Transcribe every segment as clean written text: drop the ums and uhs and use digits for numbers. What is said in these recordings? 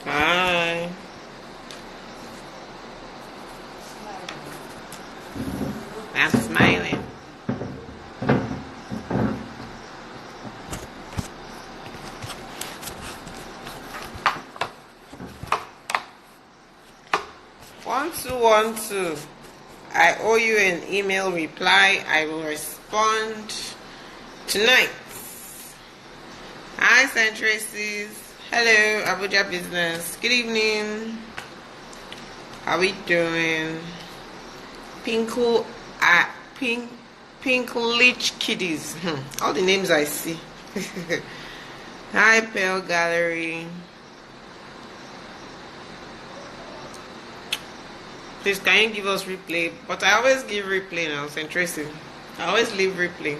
Hi. I'm smiling. One, two, 1, 2. I owe you an email reply. I will respond tonight. Hi, Tricia Biz. Hello, Abuja Business. Good evening. How we doing? Pinkle, Pinklich Kiddies. All the names I see. Hi, Pearl Gallery. Please, can you give us replay? But I always give replay now, Tricia. I always leave replay.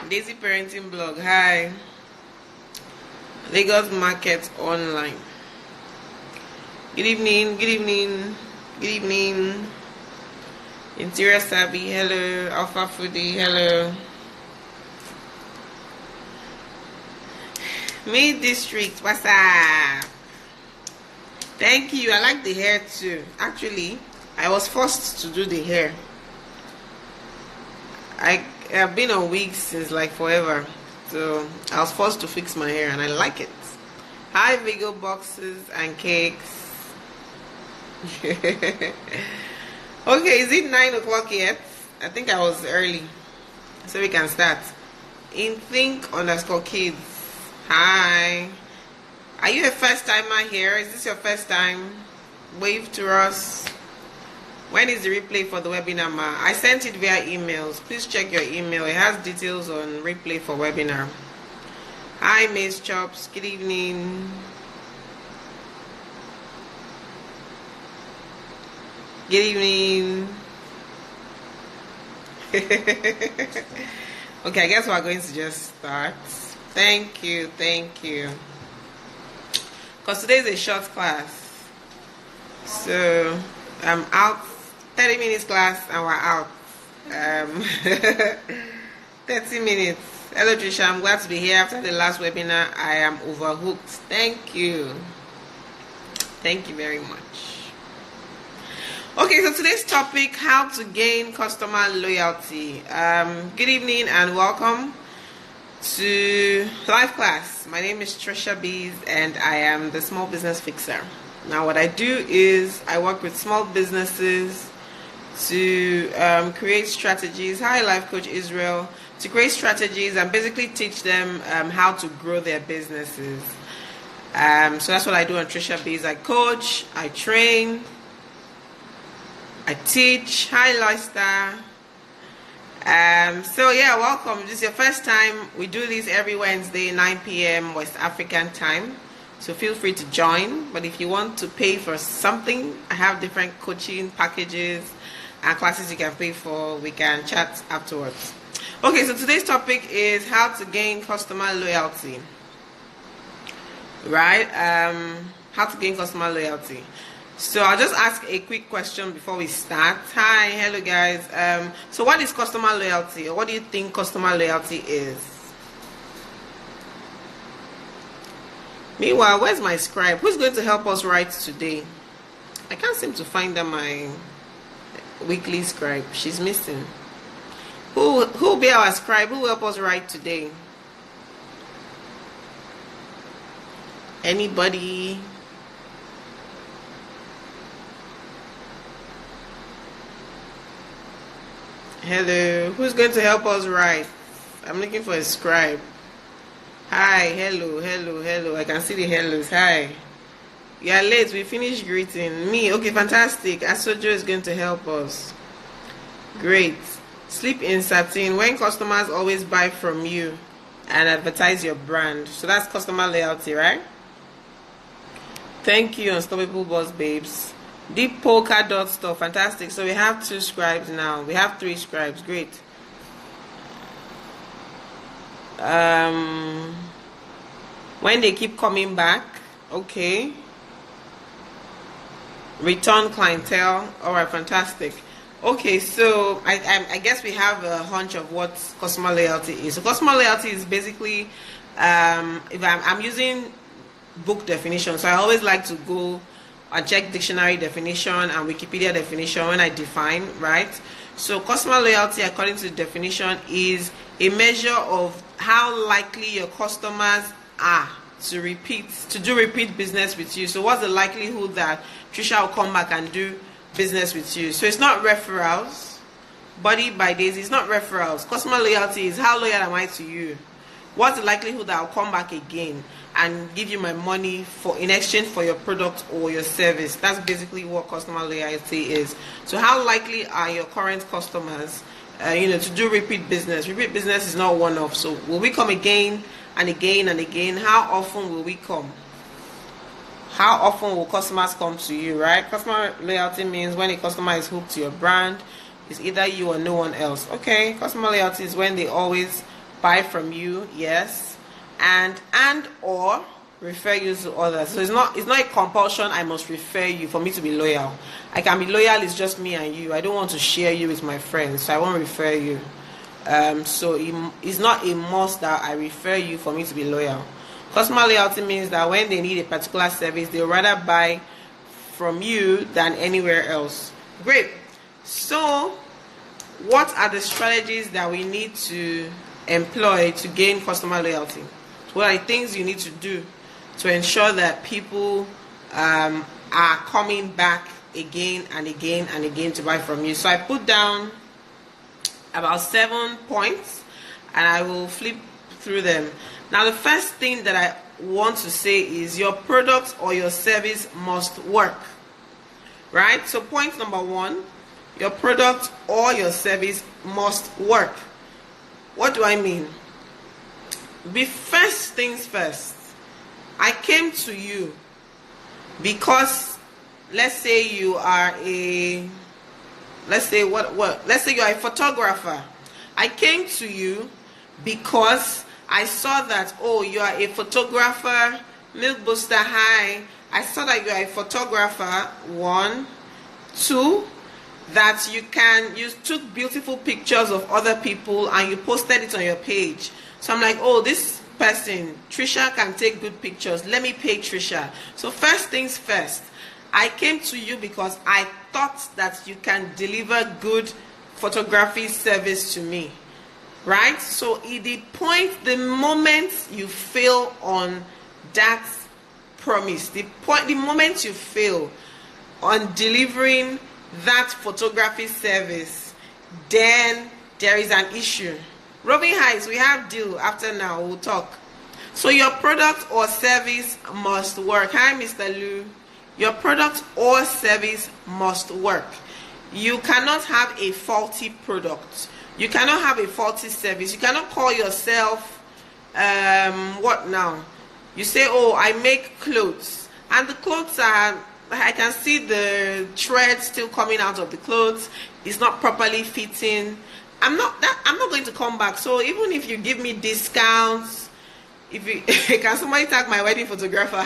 Daisy Parenting Blog. Hi. Lagos Market Online. Good evening. Good evening. Good evening. Interior Savvy. Hello. Alpha Foodie. Hello. Mid District. What's up? Thank you. I like the hair too. Actually, I was forced to do the hair. I've been on wigs since like forever, so I was forced to fix my hair and I like it. Hi, Vigo Boxes and Cakes. Okay, is it 9 o'clock yet? I think I was early, so we can start. In think_kids. Hi. Are you a first timer here? Is this your first time? Wave to us. When is the replay for the webinar, ma? I sent it via emails. Please check your email. It has details on replay for webinar. Hi, Miss Chops. Good evening. Good evening. Okay, I guess we're going to just start. Thank you. Thank you. Because today is a short class. So, I'm out. 30 minutes class and we're out. 30 minutes. Hello Tricia, I'm glad to be here after the last webinar. I am overhooked. Thank you. Thank you very much. Okay, so today's topic, how to gain customer loyalty. Good evening and welcome to live class. My name is Tricia Biz and I am the small business fixer. Now what I do is I work with small businesses to create strategies. Hi, Life Coach Israel. To create strategies and basically teach them how to grow their businesses. So that's what I do on TriciaBiz. I coach, I train, I teach. Hi, Loister. So yeah, welcome. If this is your first time, we do this every Wednesday, 9 p.m. West African time. So feel free to join. But if you want to pay for something, I have different coaching packages and classes you can pay for. We can chat afterwards. Okay, so today's topic is how to gain customer loyalty. Right? How to gain customer loyalty. So I'll just ask a quick question before we start. Hi, hello guys. So what is customer loyalty, or what do you think customer loyalty is? Meanwhile, where's my scribe? Who's going to help us write today? I can't seem to find my weekly scribe. She's missing. Who will be our scribe? Who will help us write today? Anybody? Hello. Who's going to help us write? I'm looking for a scribe. Hi. Hello. Hello. Hello. I can see the hellos. Hi. You are late. We finished greeting. Me. Okay, fantastic. Asojo is going to help us. Great. Sleep in satin. When customers always buy from you and advertise your brand. So that's customer loyalty, right? Thank you, Unstoppable Boss Babes. Deep polka dot stuff. Fantastic. So we have 2 scribes now. We have 3 scribes. Great. When they keep coming back. Okay. Return clientele. Alright, fantastic. Okay, so I guess we have a hunch of what customer loyalty is. So customer loyalty is basically, if I'm using book definition, so I always like to go and check dictionary definition and Wikipedia definition when I define, right? So customer loyalty, according to the definition, is a measure of how likely your customers are to do repeat business with you. So what's the likelihood that Tricia will come back and do business with you? So it's not referrals. Body by days, it's not referrals. Customer loyalty is how loyal am I to you? What's the likelihood that I'll come back again and give you my money in exchange for your product or your service? That's basically what customer loyalty is. So how likely are your current customers to do repeat business? Repeat business is not one-off. So will we come again and again and again? How often will we come? How often will customers come to you, right? Customer loyalty means when a customer is hooked to your brand, it's either you or no one else. Okay, customer loyalty is when they always buy from you, yes, and or refer you to others. So it's not a compulsion. I must refer you for me to be loyal. I can be loyal. It's just me and you. I don't want to share you with my friends, so I won't refer you. So it's not a must that I refer you for me to be loyal. Customer loyalty means that when they need a particular service, they'll rather buy from you than anywhere else. Great. So what are the strategies that we need to employ to gain customer loyalty? What are the things you need to do to ensure that people are coming back again and again and again to buy from you? So I put down about 7 points and I will flip through them. Now the first thing that I want to say is your product or your service must work, right? So point number 1, your product or your service must work. What do I mean? First things first, I came to you because let's say you are a photographer. I came to you because I saw that, oh, you are a photographer. Milk Booster, hi. I saw that you are a photographer. 1, 2, that you took beautiful pictures of other people and you posted it on your page. So I'm like, oh, this person, Tricia, can take good pictures. Let me pay Tricia. So first things first, I came to you because I thought that you can deliver good photography service to me. Right? So the moment you fail on that promise, the moment you fail on delivering that photography service, then there is an issue. Roving Heights, we have deal after now, we'll talk. So your product or service must work. Hi, Mr. Lu. Your product or service must work. You cannot have a faulty product. You cannot have a faulty service. You cannot call yourself, what now? You say, oh, I make clothes. And the clothes are, I can see the thread still coming out of the clothes. It's not properly fitting. I'm not going to come back. So even if you give me discounts, can somebody tag my wedding photographer?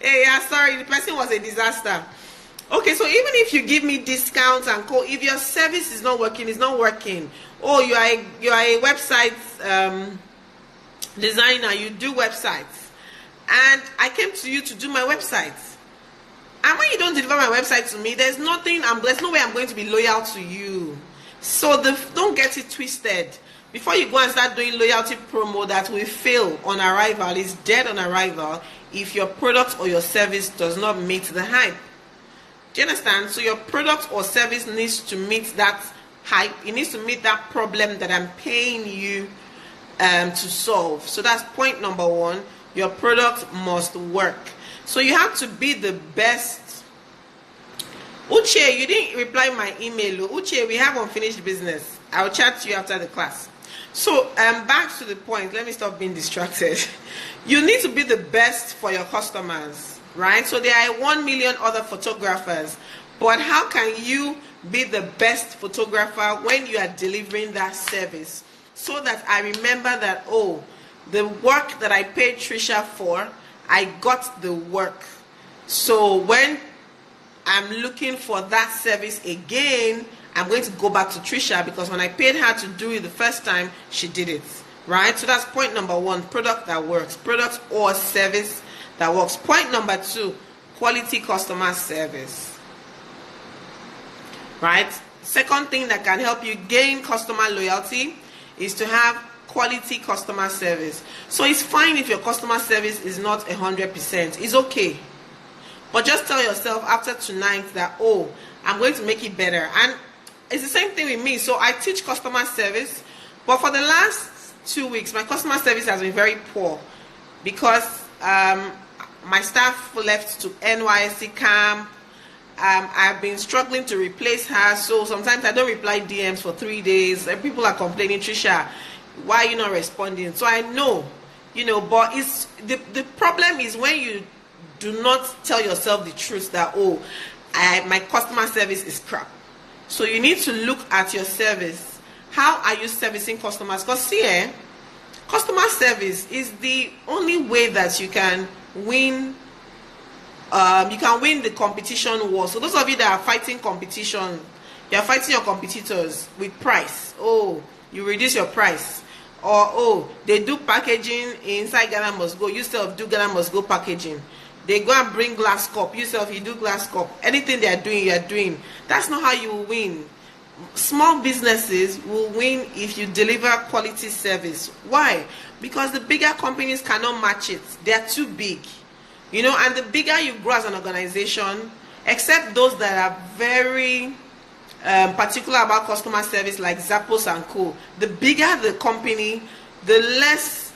Hey, yeah, sorry, the person was a disaster. Okay, so even if you give me discounts and if your service is not working, it's not working. Oh, you are a website designer, you do websites, and I came to you to do my websites. And when you don't deliver my website to me, there's no way I'm going to be loyal to you. So don't get it twisted. Before you go and start doing loyalty promo that will fail on arrival, is dead on arrival if your product or your service does not meet the hype. Do you understand? So your product or service needs to meet that hype. It needs to meet that problem that I'm paying you to solve. So that's point number 1. Your product must work. So you have to be the best Uche, you didn't reply my email. Uche, we have unfinished business. I'll chat to you after the class. So, back to the point. Let me stop being distracted. You need to be the best for your customers, right? So there are 1 million other photographers, but how can you be the best photographer when you are delivering that service? So that I remember that, oh, the work that I paid Tricia for, I got the work. So when I'm looking for that service again, I'm going to go back to Tricia, because when I paid her to do it the first time, she did it, right? So that's point number 1, product that works, product or service that works. Point number 2, quality customer service, right? Second thing that can help you gain customer loyalty is to have quality customer service. So it's fine if your customer service is not 100%. It's okay. But just tell yourself after tonight that, oh, I'm going to make it better. And it's the same thing with me. So I teach customer service, but for the last 2 weeks, my customer service has been very poor because my staff left to NYSC camp. I've been struggling to replace her, so sometimes I don't reply DMs for 3 days. And people are complaining, Tricia, why are you not responding? So I know, but it's the problem is when you do not tell yourself the truth that, oh, my customer service is crap. So you need to look at your service. How are you servicing customers? Because see, customer service is the only way that you can win. You can win the competition war. So those of you that are fighting competition, you are fighting your competitors with price. Oh, you reduce your price. Or, oh, they do packaging inside Ghana Must Go. You self do Ghana Must Go packaging. They go and bring glass cup. You self, you do glass cup. Anything they are doing, you are doing. That's not how you will win. Small businesses will win if you deliver quality service. Why? Because the bigger companies cannot match it. They are too big. And the bigger you grow as an organization, except those that are very particular about customer service, like Zappos and Co. The bigger the company, the less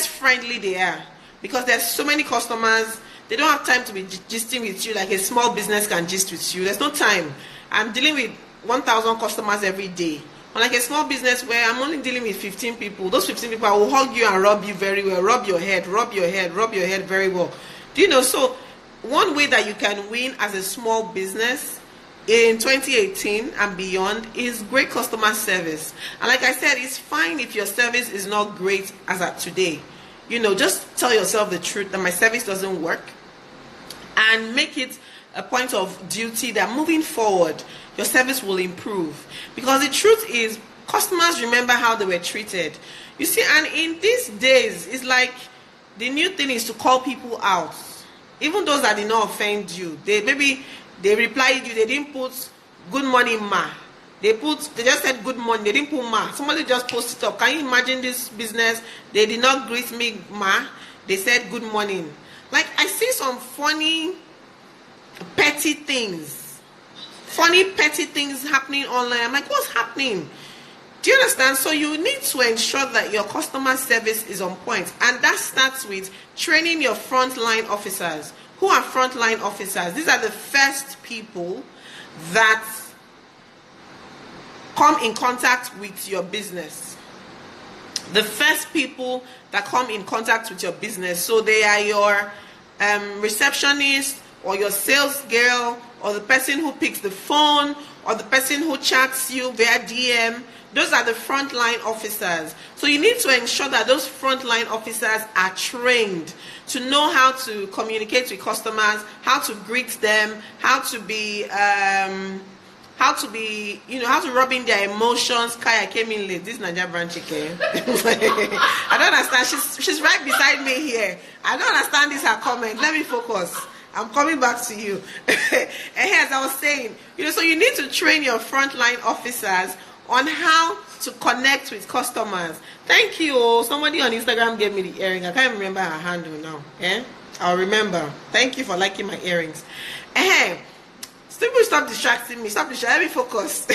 friendly they are, because there's so many customers. They don't have time to be gisting with you like a small business can gist with you. There's no time. I'm dealing with 1,000 customers every day. Unlike a small business where I'm only dealing with 15 people. Those 15 people, I will hug you and rub you very well. Rub your head very well. Do you know? So one way that you can win as a small business in 2018 and beyond is great customer service. And like I said, it's fine if your service is not great as at today. Just tell yourself the truth that my service doesn't work, and make it a point of duty that moving forward, your service will improve. Because the truth is, customers remember how they were treated. You see, and in these days, it's like the new thing is to call people out. Even those that did not offend you. They replied you, they didn't put good morning, ma. They just said good morning, they didn't put ma. Somebody just posted it up. Can you imagine this business? They did not greet me, ma. They said good morning. Like, I see some funny, petty things happening online. I'm like, what's happening? Do you understand? So you need to ensure that your customer service is on point, and that starts with training your frontline officers. Who are frontline officers? These are the first people that come in contact with your business. The first people that come in contact with your business. So they are your receptionist, or your sales girl, or the person who picks the phone, or the person who chats you via DM. Those are the frontline officers. So you need to ensure that those frontline officers are trained to know how to communicate with customers, how to greet them, how to rub in their emotions. Kaya came in late. This is Nigeria branch again. I don't understand. She's right beside me here. I don't understand this her comment. Let me focus. I'm coming back to you. And as I was saying, so you need to train your frontline officers on how to connect with customers. Thank you. Somebody on Instagram gave me the earring. I can't remember her handle now. I'll remember. Thank you for liking my earrings. People, stop distracting me. Let me focus.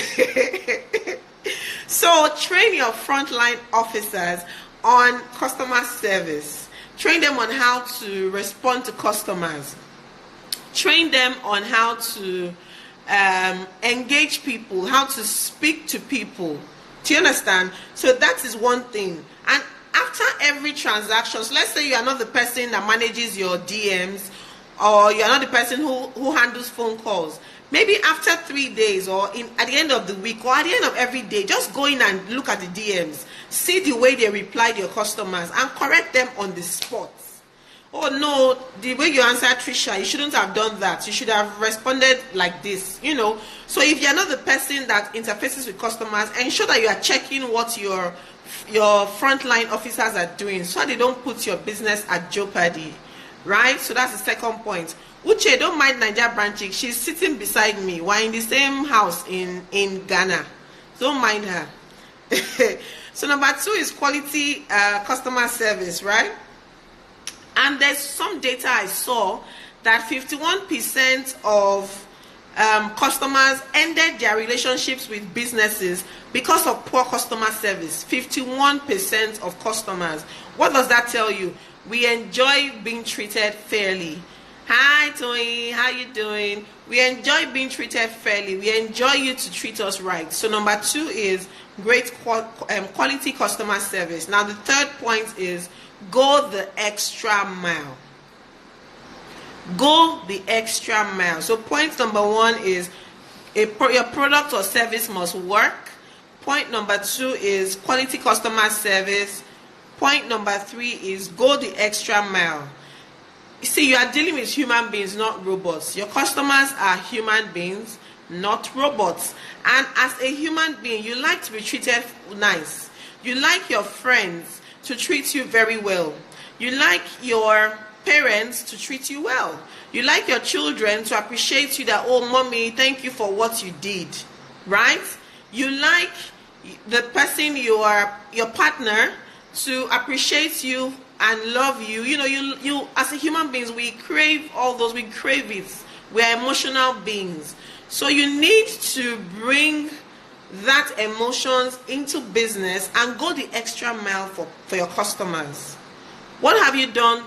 So train your frontline officers on customer service. Train them on how to respond to customers. train them on how to engage people, how to speak to people. Do you understand? So that is one thing. And after every transaction, so let's say you are not the person that manages your DMs, or you are not the person who handles phone calls. Maybe after 3 days, or at the end of the week, or at the end of every day, just go in and look at the DMs, see the way they reply to your customers, and correct them on the spot. Oh no, the way you answered Tricia, you shouldn't have done that. You should have responded like this, you know. So if you're not the person that interfaces with customers, ensure that you are checking what your frontline officers are doing, so they don't put your business at jeopardy, right? So that's the second point. Uche, don't mind Nigeria branching. She's sitting beside me. We're in the same house in Ghana. Don't mind her. So number 2 is quality customer service, right? And there's some data I saw that 51% of customers ended their relationships with businesses because of poor customer service. 51% of customers. What does that tell you? We enjoy being treated fairly. Hi Tony, how you doing? We enjoy being treated fairly. We enjoy you to treat us right. So number 2 is great quality customer service. Now the third point is go the extra mile. Go the extra mile. So point number 1 is your product or service must work. Point number 2 is quality customer service. Point number 3 is go the extra mile. You see, you are dealing with human beings, not robots. Your customers are human beings, not robots. And as a human being, you like to be treated nice. You like your friends to treat you very well. You like your parents to treat you well. You like your children to appreciate you, that, oh, mommy, thank you for what you did, right? You like the person, your partner, to appreciate you and love you. You know, you as a human beings, we crave all those. We crave it. We are emotional beings. So you need to bring that emotions into business and go the extra mile for your customers. What have you done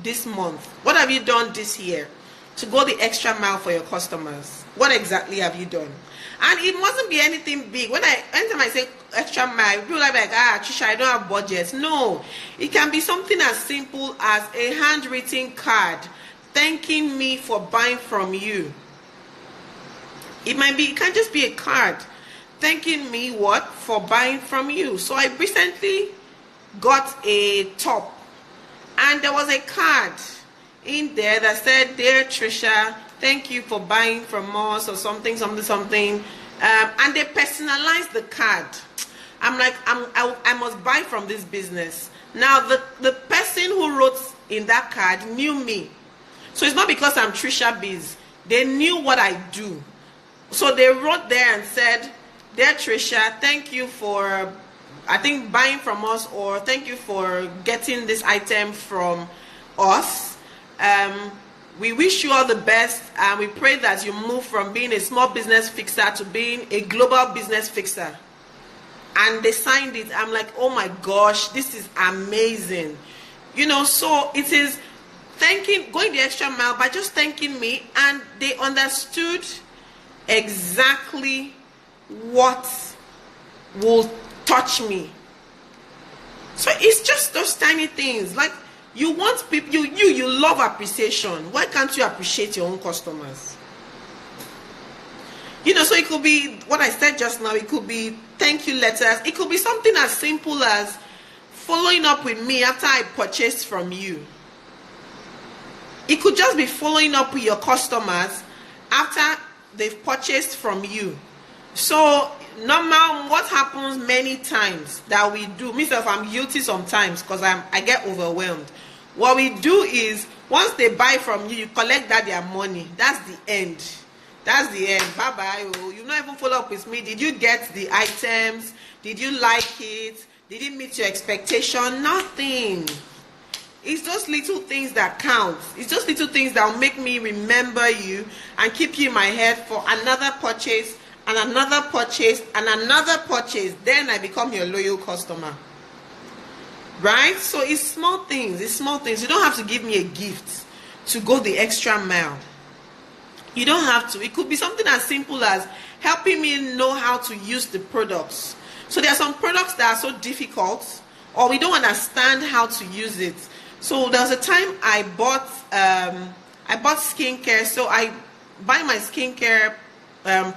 this month? What have you done this year to go the extra mile for your customers? What exactly have you done? And it mustn't be anything big. Anytime I say extra mile, people are like, Tricia, I don't have budget. No, it can be something as simple as a handwritten card thanking me for buying from you. It can't just be a card thanking me for buying from you. So I recently got a top, and there was a card in there that said, "Dear Tricia, thank you for buying from us," or something. And they personalized the card. I'm like, I must buy from this business. Now, the person who wrote in that card knew me. So it's not because I'm Tricia Biz. They knew what I do. So they wrote there and said, "Dear Tricia, thank you for, I think, buying from us, or thank you for getting this item from us. We wish you all the best, and we pray that you move from being a small business fixer to being a global business fixer." And they signed it. I'm like, oh my gosh, this is amazing. You know, so it is going the extra mile by just thanking me, and they understood exactly what will touch me. So it's just those tiny things. Like, you want people, you love appreciation. Why can't you appreciate your own customers? You know, so it could be what I said just now. It could be thank you letters. It could be something as simple as following up with me after I purchased from you. It could just be following up with your customers after they've purchased from you. So normal, what happens many times that we do, myself, I'm guilty sometimes because I get overwhelmed. What we do is, once they buy from you, you collect their money. That's the end. That's the end. Bye bye. Oh, you've not even followed up with me. Did you get the items? Did you like it? Did it meet your expectation? Nothing. It's those little things that count. It's just little things that will make me remember you and keep you in my head for another purchase and another purchase and another purchase. Then I become your loyal customer. Right? So it's small things. It's small things. You don't have to give me a gift to go the extra mile. You don't have to. It could be something as simple as helping me know how to use the products. So there are some products that are so difficult, or we don't understand how to use it. So there was a time I bought skincare. So I buy my skincare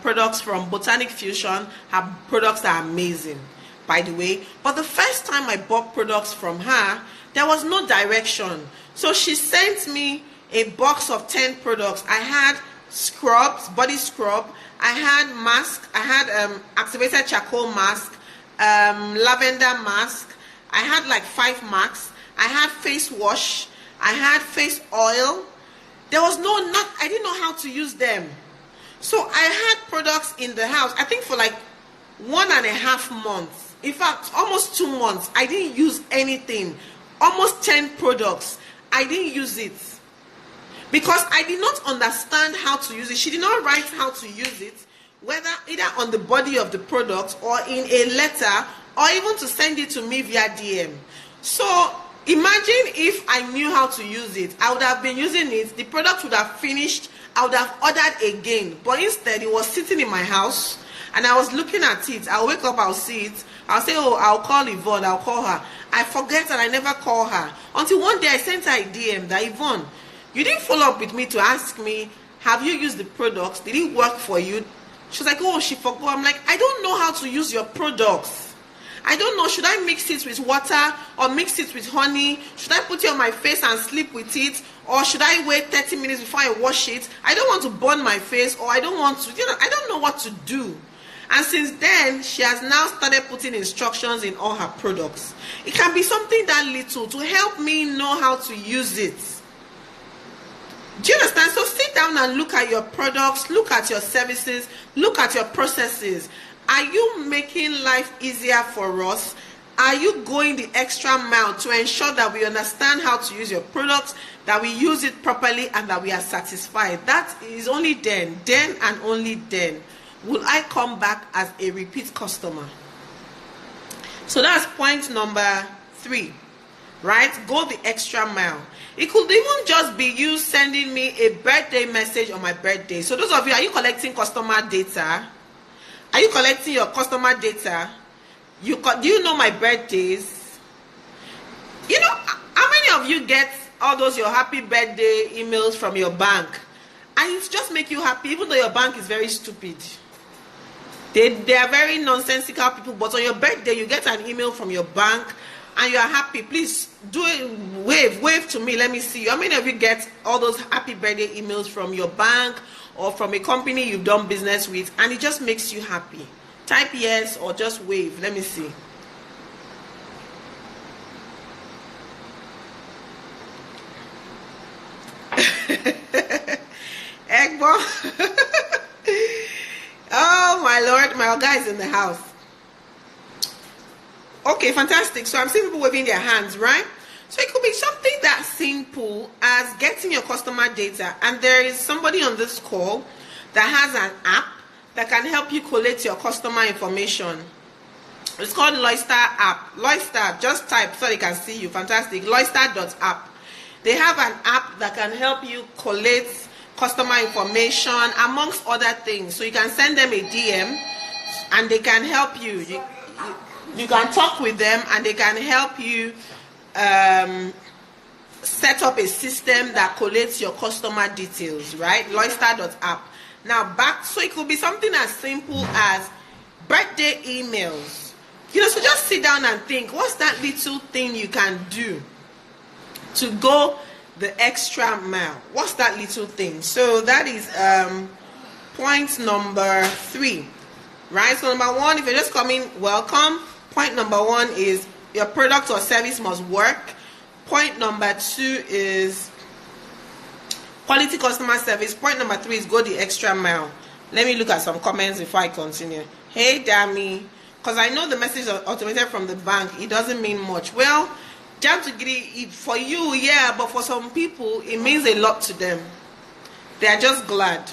products from Botanic Fusion. Her products are amazing, by the way. But the first time I bought products from her, there was no direction. So she sent me a box of 10 products. I had scrubs, body scrub. I had mask. I had activated charcoal mask, lavender mask. I had like 5 masks. I had face wash. I had face oil. There was I didn't know how to use them. So I had products in the house, I think for like 1.5 months. In fact, almost 2 months. I didn't use anything. Almost 10 products. I didn't use it. Because I did not understand how to use it. She did not write how to use it, whether either on the body of the product or in a letter, or even to send it to me via DM. So imagine if I knew how to use it. I would have been using it. The product would have finished. I would have ordered again. But instead, it was sitting in my house, and I was looking at it. I'll wake up, I'll see it. I'll say, oh, I'll call Yvonne, I'll call her. I forget and I never call her. Until one day I sent her a DM that, Yvonne, you didn't follow up with me to ask me, have you used the products? Did it work for you? She was like, oh, she forgot. I'm like, I don't know how to use your products. I don't know. Should I mix it with water or mix it with honey? Should I put it on my face and sleep with it? Or should I wait 30 minutes before I wash it? I don't want to burn my face, or I don't want to, I don't know what to do. And since then, she has now started putting instructions in all her products. It can be something that little to help me know how to use it. Do you understand? So sit down and look at your products, look at your services, look at your processes. Are you making life easier for us? Are you going the extra mile to ensure that we understand how to use your products, that we use it properly, and that we are satisfied? That is only then and only then will I come back as a repeat customer. So that's point number 3, right? Go the extra mile. It could even just be you sending me a birthday message on my birthday. So those of you, are you collecting customer data? Are you collecting your customer data? Do you know my birthdays? You know, how many of you get all those your happy birthday emails from your bank? And it just make you happy, even though your bank is very stupid. They are very nonsensical people, but on your birthday, you get an email from your bank and you are happy. Please do it, wave to me, let me see you. How many of you get all those happy birthday emails from your bank or from a company you've done business with, and it just makes you happy? Type yes or just wave, let me see. Egbo. Oh my Lord, my guy is in the house. Okay, fantastic. So I'm seeing people waving their hands, right? So it could be something that simple as getting your customer data. And there is somebody on this call that has an app that can help you collate your customer information. It's called Loyster app. Loyster, just type so they can see you. Fantastic. Loyster.app. They have an app that can help you collate customer information amongst other things. So you can send them a DM and they can help you. You can talk with them and they can help you set up a system that collates your customer details, right? Loyster.app. Now back, so it could be something as simple as birthday emails. You know, so just sit down and think, what's that little thing you can do to go the extra mile? What's that little thing? So that is point number 3, right? So number 1, if you're just coming, welcome. Point number 1 is your product or service must work. Point number 2 is quality customer service. Point number 3 is go the extra mile. Let me look at some comments before I continue. Hey, Dami, because I know the message is automated from the bank. It doesn't mean much. Well, for you, yeah, but for some people, it means a lot to them. They are just glad.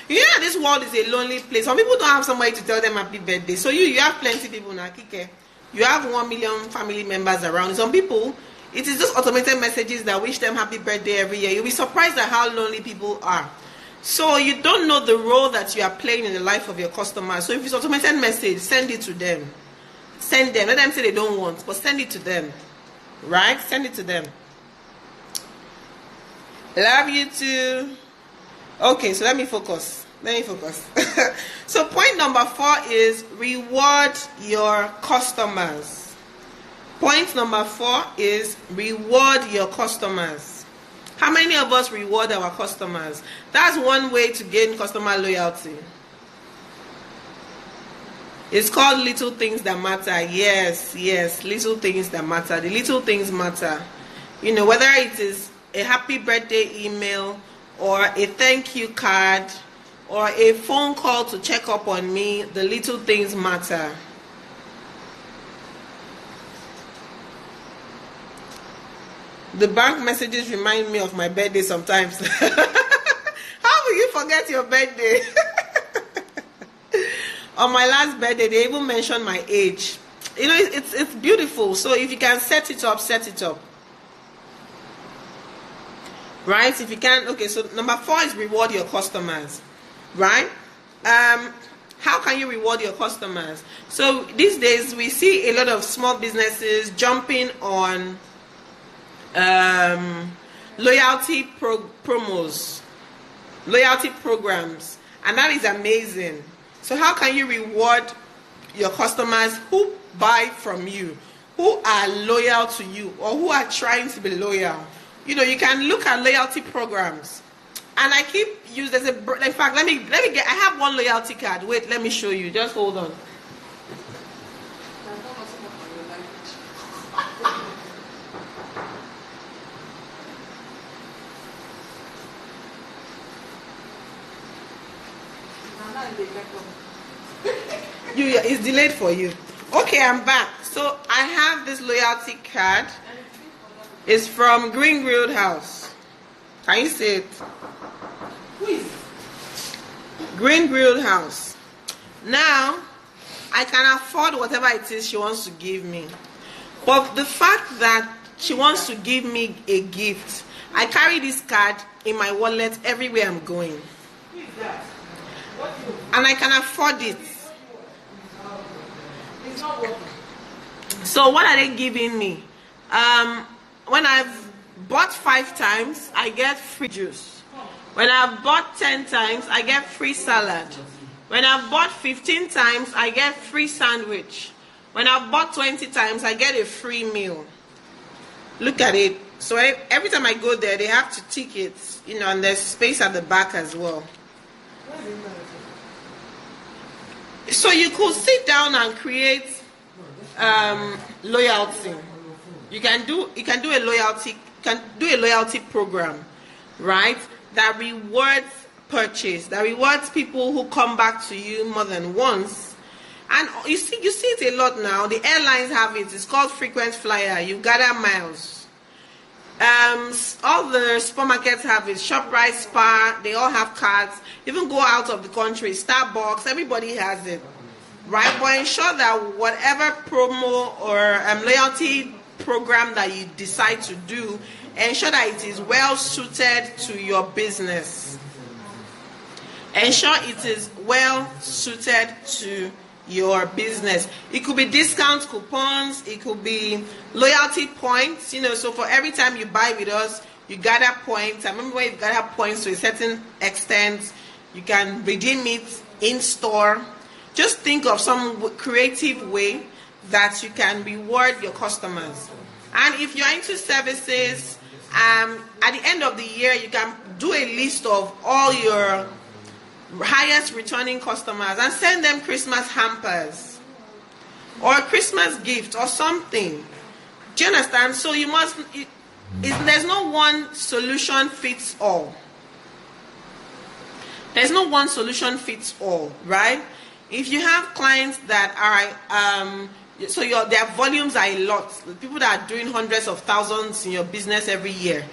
You know, this world is a lonely place. Some people don't have somebody to tell them happy birthday. So you have plenty of people now, Kike. You have 1 million family members around. Some people, it is just automated messages that wish them happy birthday every year. You'll be surprised at how lonely people are. So you don't know the role that you are playing in the life of your customers. So if it's automated message, send it to them. Send them. Let them say they don't want, but send it to them. Right? Send it to them. Love you too. Okay, so let me focus. So point number 4 is reward your customers. Point number 4 is reward your customers. How many of us reward our customers? That's one way to gain customer loyalty. It's called little things that matter. Yes, little things that matter. The little things matter. You know, whether it is a happy birthday email or a thank you card or a phone call to check up on me, the little things matter. The bank messages remind me of my birthday sometimes. How will you forget your birthday? On my last birthday, they even mentioned my age. You know, it's beautiful. So if you can set it up, set it up. Right? If you can, okay, so number 4 is reward your customers. Right? How can you reward your customers? So these days, we see a lot of small businesses jumping on loyalty promos, loyalty programs, and that is amazing. So how can you reward your customers who buy from you, who are loyal to you, or who are trying to be loyal? You know, you can look at loyalty programs, and I keep using as a. In fact, let me get. I have one loyalty card. Wait, let me show you. Just hold on. It's delayed for you. Okay, I'm back. So I have this loyalty card. It's from Green Grilled House. Can you see it? Who is Green Grilled House? Now I can afford whatever it is she wants to give me, but the fact that she wants to give me a gift, I carry this card in my wallet everywhere I'm going. Who is that? And I can afford it. So what are they giving me? When I've bought 5 times, I get free juice. When I've bought 10 times, I get free salad. When I've bought 15 times, I get free sandwich. When I've bought 20 times, I get a free meal. Look at it. So every time I go there, they have to tick it, you know, and there's space at the back as well. So you could sit down and create loyalty. You can do a loyalty program, right? That rewards purchase, that rewards people who come back to you more than once. And you see it a lot now. The airlines have it. It's called frequent flyer. You gather miles. All the supermarkets have it. ShopRite, Spar, they all have cards. Even go out of the country, Starbucks, everybody has it, right? But ensure that whatever promo or loyalty program that you decide to do, ensure that it is well suited to your business. Ensure it is well suited to your business. It could be discount coupons, it could be loyalty points, you know, so for every time you buy with us, you gather points. I remember when you gather points to a certain extent, you can redeem it in store. Just think of some creative way that you can reward your customers. And if you're into services, at the end of the year, you can do a list of all your highest returning customers and send them Christmas hampers or a Christmas gift or something. Do you understand? So you must, there's no one solution fits all. There's no one solution fits all, right? If you have clients that are, their volumes are a lot. People that are doing hundreds of thousands in your business every year,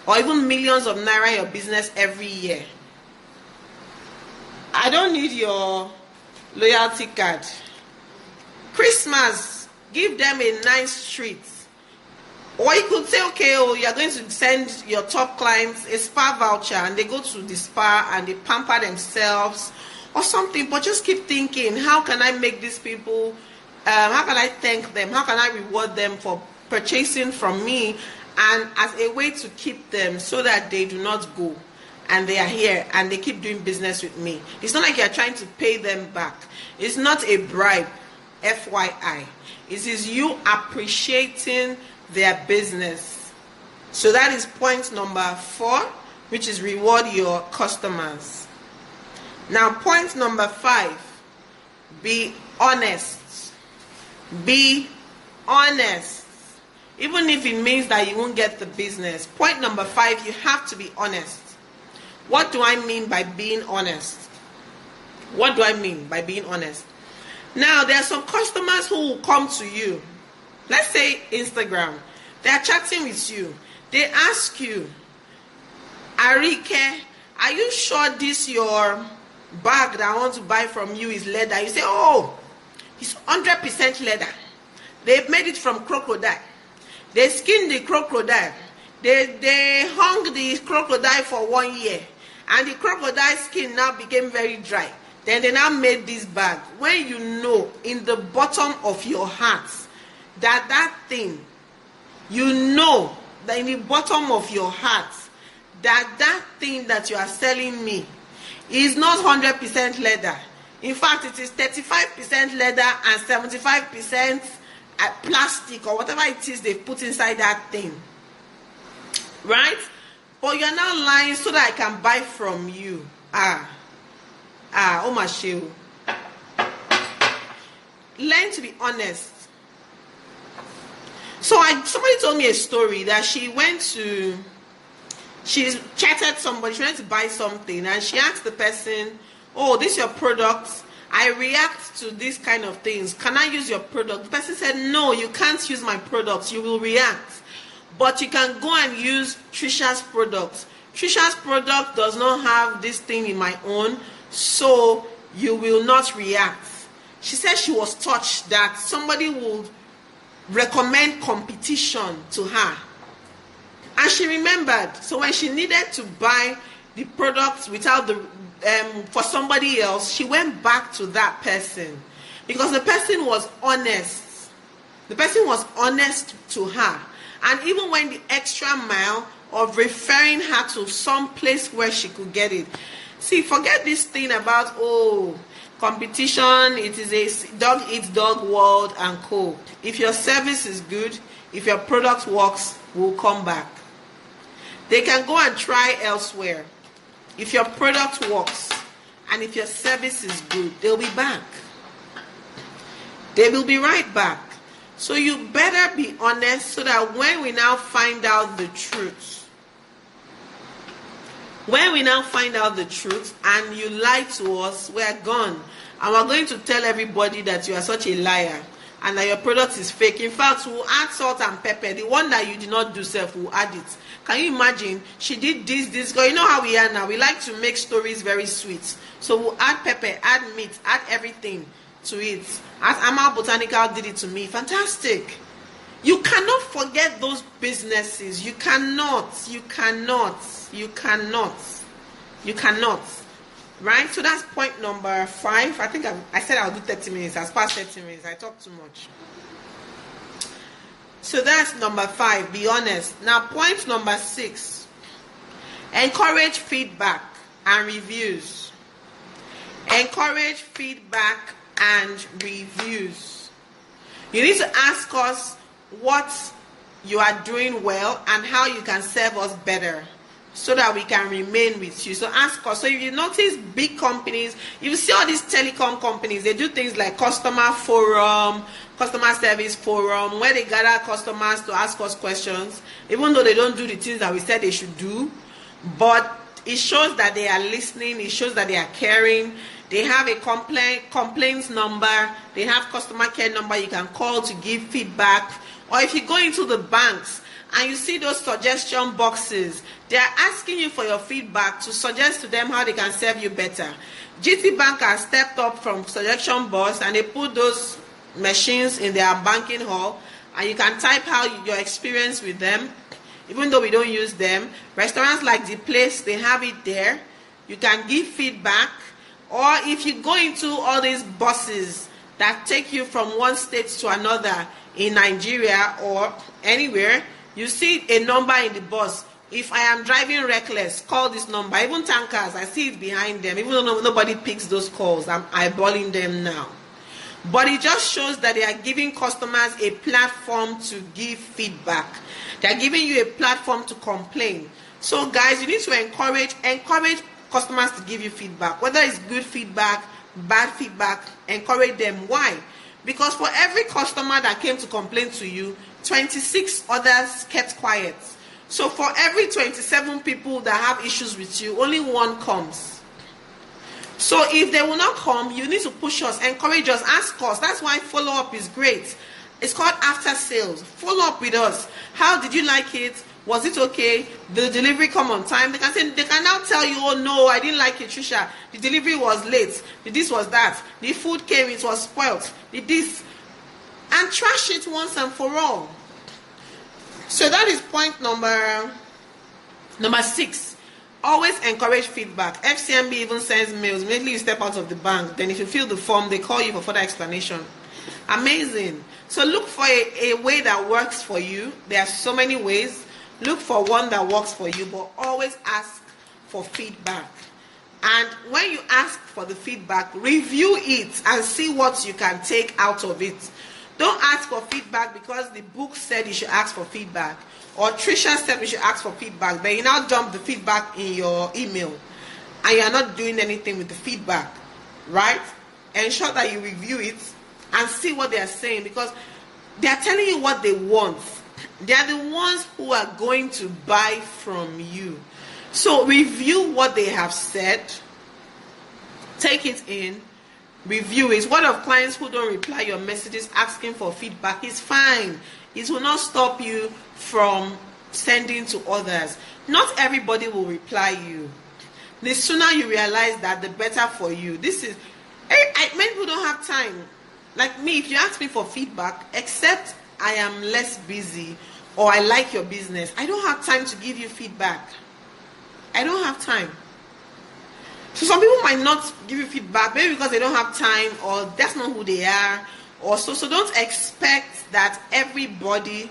or even millions of naira in your business every year. I don't need your loyalty card. Christmas, give them a nice treat. Or you could say, okay, oh, you're going to send your top clients a spa voucher and they go to the spa and they pamper themselves or something. But just keep thinking, how can I make these people, how can I thank them? How can I reward them for purchasing from me, and as a way to keep them so that they do not go and they are here and they keep doing business with me. It's not like you're trying to pay them back. It's not a bribe, FYI. It is you appreciating their business. So that is point number 4, which is reward your customers. Now point number 5, be honest. Be honest. Even if it means that you won't get the business. Point number 5, you have to be honest. What do I mean by being honest? What do I mean by being honest? Now, there are some customers who will come to you. Let's say Instagram. They are chatting with you. They ask you, Arike, are you sure this your bag that I want to buy from you is leather? You say, oh, it's 100% leather. They've made it from crocodile. They skinned the crocodile. They hung the crocodile for 1 year. And the crocodile skin now became very dry. Then they now made this bag. When you know in the bottom of your heart that that thing, you know that in the bottom of your heart that that thing that you are selling me is not 100% leather. In fact, it is 35% leather and 75% plastic or whatever it is they put inside that thing. Right? But you're now lying so that I can buy from you. Oh my shoe. Learn to be honest. So somebody told me a story that she chatted somebody, she went to buy something, and she asked the person, oh, this is your product. I react to these kind of things. Can I use your product? The person said, no, you can't use my product. You will react. But you can go and use Tricia's product. Tricia's product does not have this thing in my own, so you will not react. She said she was touched that somebody would recommend competition to her. And she remembered. So when she needed to buy the product without the for somebody else, she went back to that person because the person was honest. The person was honest to her. And even went the extra mile of referring her to some place where she could get it. See, forget this thing about, oh, competition, it is a dog eats dog world and co. If your service is good, if your product works, we'll come back. They can go and try elsewhere. If your product works and if your service is good, they'll be back. They will be right back. So you better be honest so that when we now find out the truth, and you lie to us, we're gone. And we're going to tell everybody that you are such a liar and that your product is fake. In fact, we'll add salt and pepper. The one that you did not do self, we'll add it. Can you imagine? She did this, because you know how we are now. We like to make stories very sweet. So we'll add pepper, add meat, add everything to it. As Amal Botanical did it to me. Fantastic. You cannot forget those businesses. You cannot. Right? So that's point number 5. I think I said I'll do 30 minutes. As past 30 minutes. I talk too much. So that's number 5. Be honest. Now point number 6. Encourage feedback and reviews. Encourage feedback and reviews. You need to ask us what you are doing well and how you can serve us better so that we can remain with you. So ask us. So if you notice big companies, you see all these telecom companies, they do things like customer forum, customer service forum, where they gather customers to ask us questions, even though they don't do the things that we said they should do. But it shows that they are listening. It shows that they are caring. They have a complaints number. They have customer care number you can call to give feedback. Or if you go into the banks and you see those suggestion boxes, they are asking you for your feedback to suggest to them how they can serve you better. GT Bank has stepped up from suggestion box and they put those machines in their banking hall, and you can type out your experience with them, even though we don't use them. Restaurants like The Place, they have it there. You can give feedback. Or if you go into all these buses that take you from one state to another in Nigeria or anywhere, you see a number in the bus. If I am driving reckless, call this number. Even tankers, I see it behind them. Even though nobody picks those calls, I'm eyeballing them now. But it just shows that they are giving customers a platform to give feedback. They are giving you a platform to complain. So guys, you need to encourage customers to give you feedback. Whether it's good feedback, bad feedback, encourage them. Why? Because for every customer that came to complain to you, 26 others kept quiet. So for every 27 people that have issues with you, only one comes. So if they will not come, you need to push us, encourage us, ask us. That's why follow-up is great. It's called after sales. Follow up with us. How did you like it? Was it okay? Did the delivery come on time? They can now tell you, oh no, I didn't like it, Tricia. The delivery was late. This was that. The food came, it was spoiled. This. And trash it once and for all. So that is point number 6. Always encourage feedback. FCMB even sends mails. Immediately you step out of the bank. Then if you fill the form, they call you for further explanation. Amazing. So look for a way that works for you. There are so many ways. Look for one that works for you, but always ask for feedback. And when you ask for the feedback, review it and see what you can take out of it. Don't ask for feedback because the book said you should ask for feedback, or Tricia said we should ask for feedback. Then you now dump the feedback in your email and you are not doing anything with the feedback, right? Ensure that you review it and see what they are saying, because they are telling you what they want. They are the ones who are going to buy from you. So review what they have said, take it in, review it. What of clients who don't reply your messages asking for feedback? Is fine. It will not stop you from sending to others. Not everybody will reply you. The sooner you realize that, the better for you. Many people don't have time. Like me, if you ask me for feedback, except I am less busy or I like your business, I don't have time to give you feedback. I don't have time. So some people might not give you feedback, maybe because they don't have time, or that's not who they are, or so don't expect that everybody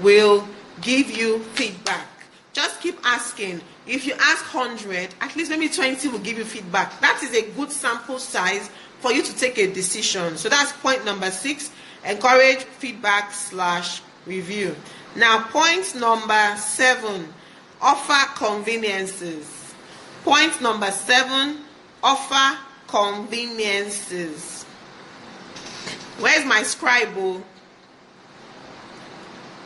will give you feedback. Just keep asking. If you ask 100, at least maybe 20 will give you feedback. That is a good sample size for you to take a decision. So that's point number 6. Encourage feedback / review. Now point number 7, offer conveniences. Point number 7, offer conveniences. Where's my scribe?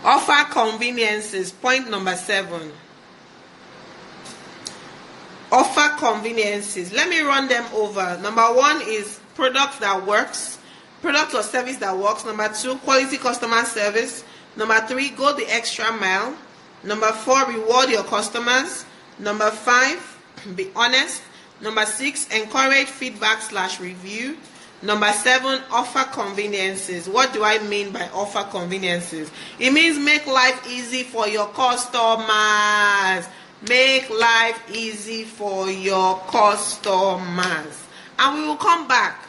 Offer conveniences. Point number 7. Offer conveniences. Let me run them over. Number 1 is product that works. Product or service that works. Number 2, quality customer service. Number 3, go the extra mile. Number 4, reward your customers. Number 5, be honest. Number 6, encourage feedback / review. Number 7, offer conveniences. What do I mean by offer conveniences? It means make life easy for your customers. Make life easy for your customers. And we will come back.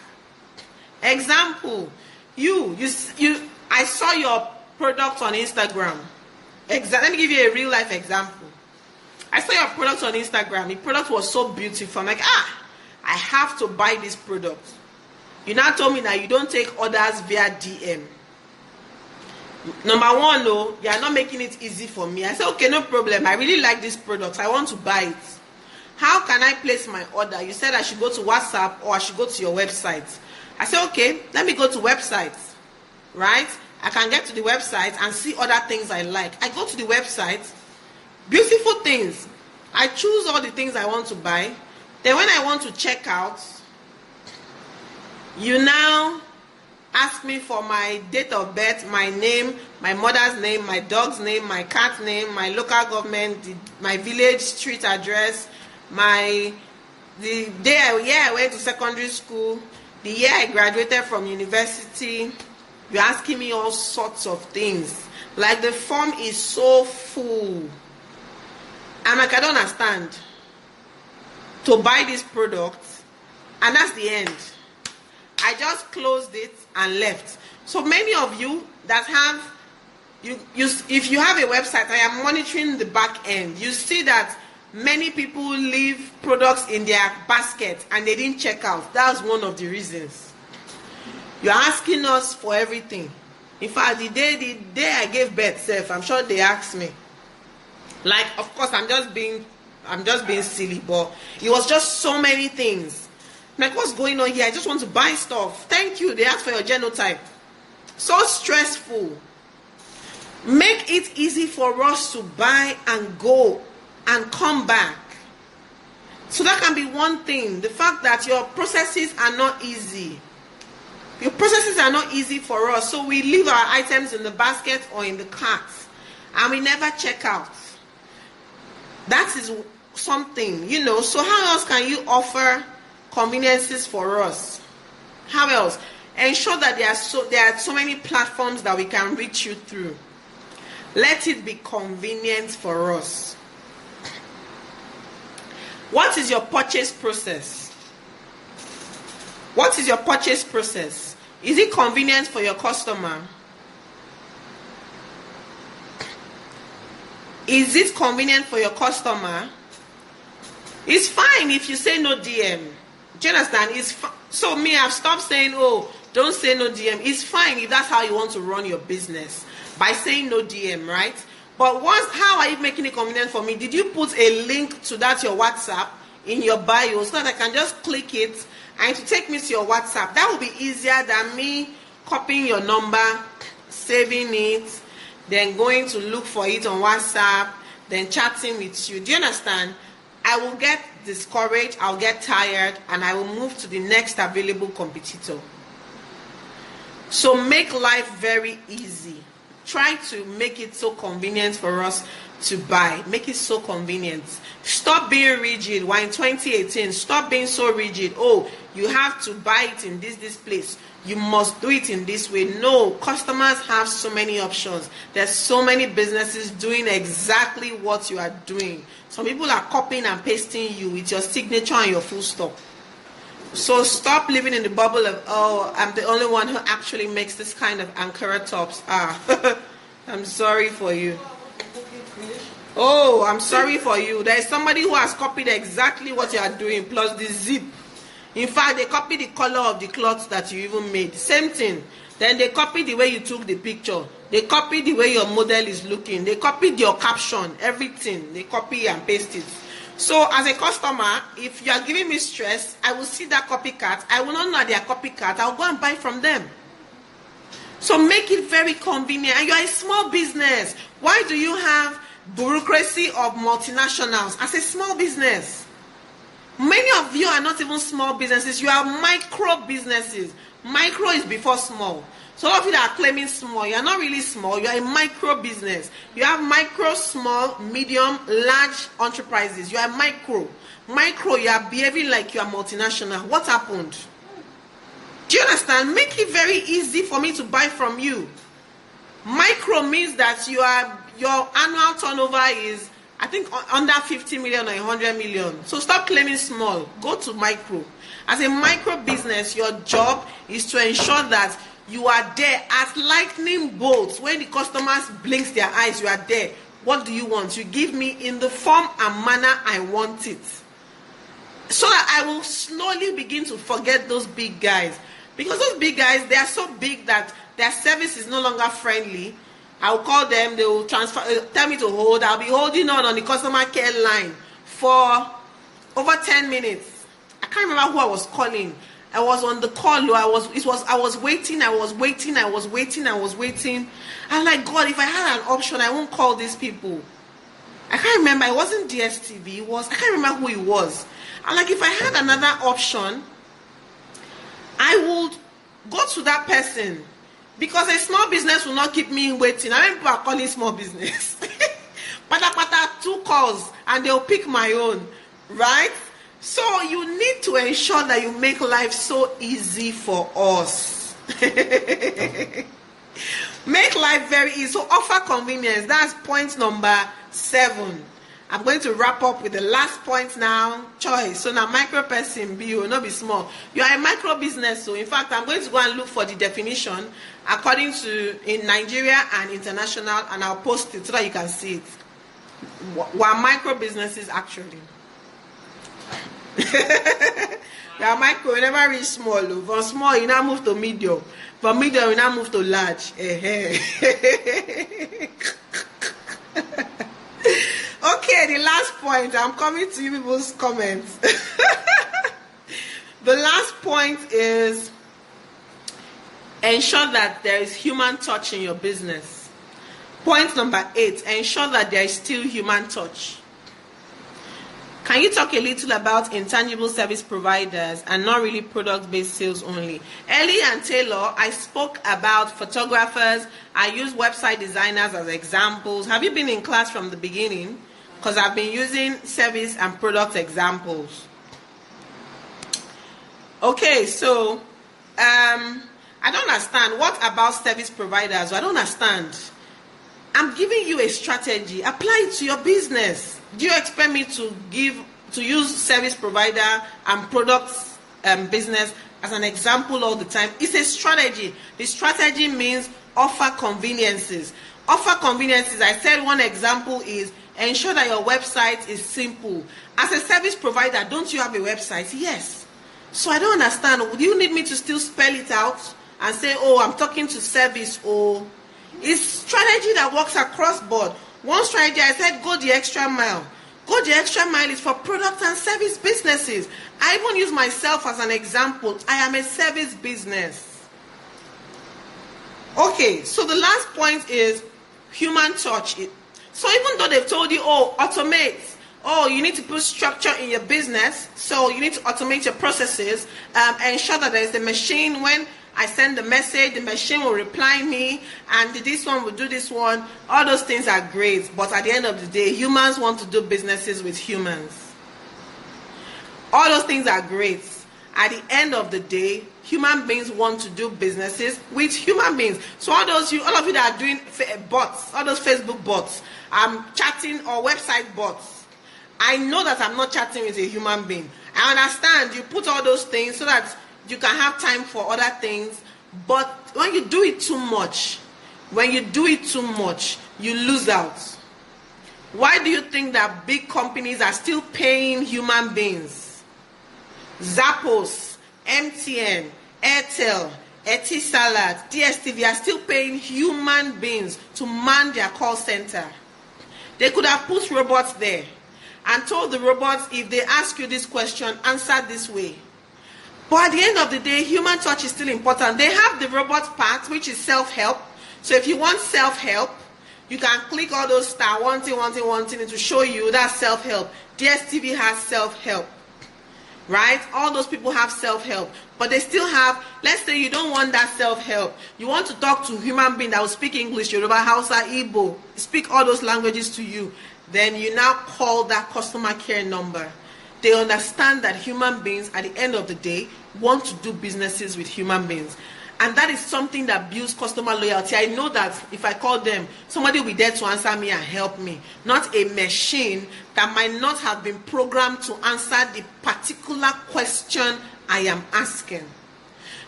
Example, I saw your product on Instagram. Let me give you a real life example. I saw your product on Instagram. The product was so beautiful. I'm like, I have to buy this product. You now told me that you don't take orders via DM. Number 1, no, you are not making it easy for me. I said, okay, no problem. I really like this product. I want to buy it. How can I place my order? You said I should go to WhatsApp or I should go to your website. I said, okay, let me go to websites, right? I can get to the website and see other things I like. I go to the website, beautiful things. I choose all the things I want to buy. Then when I want to check out, you now ask me for my date of birth, my name, my mother's name, my dog's name, my cat's name, my local government, my village street address, the year I went to secondary school, the year I graduated from university, You're asking me all sorts of things. Like the form is so full. I'm like, I don't understand. To buy this product, and that's the end. I just closed it and left. So many of you that have, if you have a website, I am monitoring the back end. You see that many people leave products in their basket and they didn't check out. That's one of the reasons. You're asking us for everything. In fact, the day I gave birth, I'm sure they asked me. Like, of course, I'm just being silly, but it was just so many things. Like, what's going on here? I just want to buy stuff. Thank you. They asked for your genotype. So stressful. Make it easy for us to buy and go and come back. So that can be one thing. The fact that your processes are not easy. Your processes are not easy for us. So we leave our items in the basket or in the cart. And we never check out. That is something, you know. So how else can you offer conveniences for us? How else? Ensure that there are so many platforms that we can reach you through. Let it be convenient for us. What is your purchase process? What is your purchase process? Is it convenient for your customer? Is it convenient for your customer? It's fine if you say no DM. Do you understand? So me, I've stopped saying, oh, don't say no DM. It's fine if that's how you want to run your business, by saying no DM, right? But how are you making it convenient for me? Did you put a link to that, your WhatsApp, in your bio so that I can just click it and to take me to your WhatsApp? That will be easier than me copying your number, saving it, then going to look for it on WhatsApp, then chatting with you. Do you understand? I will get discouraged, I'll get tired, and I will move to the next available competitor. So make life very easy. Try to make it so convenient for us to buy. Make it so convenient. Stop being rigid. We're in 2018. Stop being so rigid. Oh, you have to buy it in this place. You must do it in this way. No, customers have so many options. There's so many businesses doing exactly what you are doing. Some people are copying and pasting you with your signature and your full stop. So stop living in the bubble of, oh, I'm the only one who actually makes this kind of Ankara tops. I'm sorry for you. Oh, I'm sorry for you. There is somebody who has copied exactly what you are doing, plus the zip. In fact, they copied the color of the cloth that you even made. Same thing. Then they copied the way you took the picture. They copied the way your model is looking. They copied your caption, everything. They copy and paste it. So as a customer, if you are giving me stress, I will see that copycat. I will not know their copycat. I'll go and buy from them. So make it very convenient. And you are a small business. Why do you have bureaucracy of multinationals as a small business? Many of you are not even small businesses. You are micro businesses. Micro is before small. So all of you that are claiming small, you are not really small. You are a micro business. You have micro, small, medium, large enterprises. You are micro. Micro, you are behaving like you are multinational. What happened? Do you understand? Make it very easy for me to buy from you. Micro means that your annual turnover is, I think, under 50 million or 100 million. So stop claiming small. Go to micro. As a micro business, your job is to ensure that you are there at lightning bolts. When the customers blinks their eyes, you are there. What do you want? You give me in the form and manner I want it. So that I will slowly begin to forget those big guys. Because those big guys, they are so big that their service is no longer friendly. I'll call them, they will tell me to hold. I'll be holding on the customer care line for over 10 minutes. I can't remember who I was calling. I was on the call. I was waiting. I'm like, God, if I had an option, I won't call these people. I can't remember. It wasn't DSTV. I can't remember who it was. I'm like, if I had another option, I would go to that person. Because a small business will not keep me waiting. I mean, people are calling small business. Pata, 2 calls, and they'll pick my own. Right? So you need to ensure that you make life so easy for us. Make life very easy. So offer convenience. That's point number 7. I'm going to wrap up with the last point now. Choice. So now micro person be will not be small. You are a micro business. So in fact, I'm going to go and look for the definition according to in Nigeria and international, and I'll post it so that you can see it. What micro businesses actually? You are micro, you never reach small. From small, you now move to medium. From medium, you now move to large. Okay, the last point. I'm coming to you people's comments. The last point is ensure that there is human touch in your business. Point number 8, ensure that there is still human touch. Can you talk a little about intangible service providers and not really product-based sales only? Ellie and Taylor, I spoke about photographers. I use website designers as examples. Have you been in class from the beginning? Because I've been using service and product examples. Okay, so I don't understand. What about service providers? I don't understand. I'm giving you a strategy. Apply it to your business. Do you expect me to use service provider and products business as an example all the time? It's a strategy. The strategy means offer conveniences. Offer conveniences. I said one example is ensure that your website is simple. As a service provider, don't you have a website? Yes. So I don't understand. Would you need me to still spell it out and say, oh, I'm talking to service? Or it's strategy that works across board. One strategy, I said, go the extra mile. Go the extra mile is for product and service businesses. I even use myself as an example. I am a service business. Okay, so the last point is human touch. So even though they've told you, oh, automate. Oh, you need to put structure in your business. So you need to automate your processes. Ensure that there is a machine when I send the message, the machine will reply me, and this one will do this one. All those things are great, but at the end of the day, humans want to do businesses with humans. All those things are great. At the end of the day, human beings want to do businesses with human beings. So all of you that are doing bots, all those Facebook bots, chatting or website bots, I know that I'm not chatting with a human being. I understand you put all those things so that you can have time for other things, but when you do it too much, you lose out. Why do you think that big companies are still paying human beings? Zappos, MTN, Airtel, Etisalat, DSTV are still paying human beings to man their call center. They could have put robots there and told the robots, if they ask you this question, answer this way. But at the end of the day, human touch is still important. They have the robot part, which is self-help. So if you want self-help, you can click all those star, one thing, to show you that self-help. DSTV has self-help, right? All those people have self-help. But they still have, let's say you don't want that self-help. You want to talk to a human being that will speak English, Yoruba, Hausa, Igbo, speak all those languages to you. Then you now call that customer care number. They understand that human beings, at the end of the day, want to do businesses with human beings. And that is something that builds customer loyalty. I know that if I call them, somebody will be there to answer me and help me. Not a machine that might not have been programmed to answer the particular question I am asking.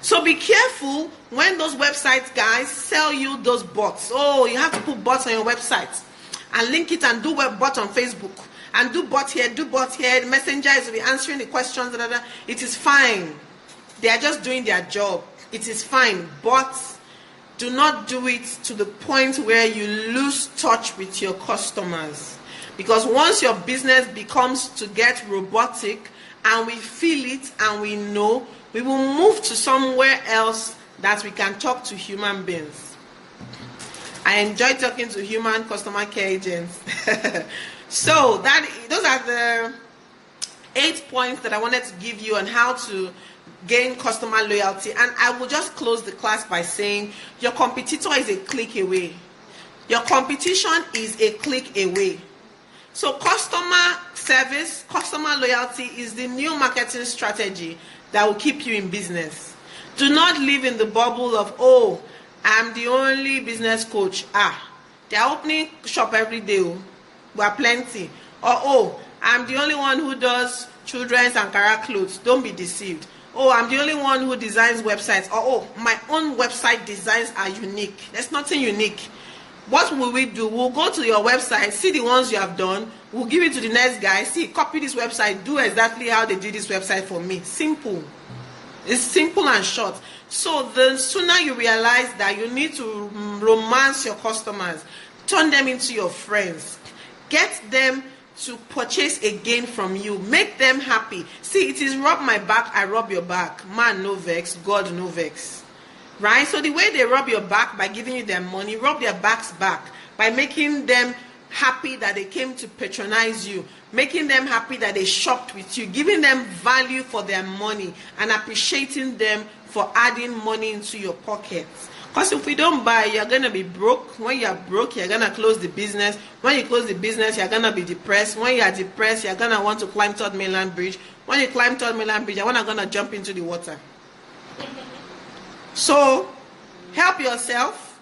So be careful when those website guys sell you those bots. Oh, you have to put bots on your website and link it and do web bot on Facebook. And do bot here, the messenger is will be answering the questions, it is fine. They are just doing their job. It is fine, but do not do it to the point where you lose touch with your customers. Because once your business becomes to get robotic, and we feel it and we know, we will move to somewhere else that we can talk to human beings. I enjoy talking to human customer care agents. So those are the 8 points that I wanted to give you on how to gain customer loyalty. And I will just close the class by saying your competitor is a click away. Your competition is a click away. So customer service, customer loyalty is the new marketing strategy that will keep you in business. Do not live in the bubble of, oh, I'm the only business coach. They are opening shop every day. We are plenty. Or I'm the only one who does children's Ankara clothes. Don't be deceived. I'm the only one who designs websites. Or my own website designs are unique. There's nothing unique. What will we do? We'll go to your website, see the ones you have done. We'll give it to the next guy. See, copy this website. Do exactly how they did this website for me. Simple. It's simple and short. So the sooner you realize that you need to romance your customers, turn them into your friends, get them to purchase again from you, make them happy. See, it is rub my back, I rub your back. Man no vex, God no vex. Right? So the way they rub your back by giving you their money, rub their backs back by making them happy that they came to patronize you, making them happy that they shopped with you, giving them value for their money, and appreciating them for adding money into your pockets. Because if we don't buy, you're going to be broke. When you're broke, you're going to close the business. When you close the business, you're going to be depressed. When you're depressed, you're going to want to climb Third Mainland Bridge. When you climb Third Mainland Bridge, you're going to jump into the water. So, help yourself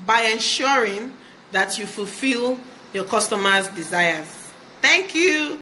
by ensuring that you fulfill your customers' desires. Thank you.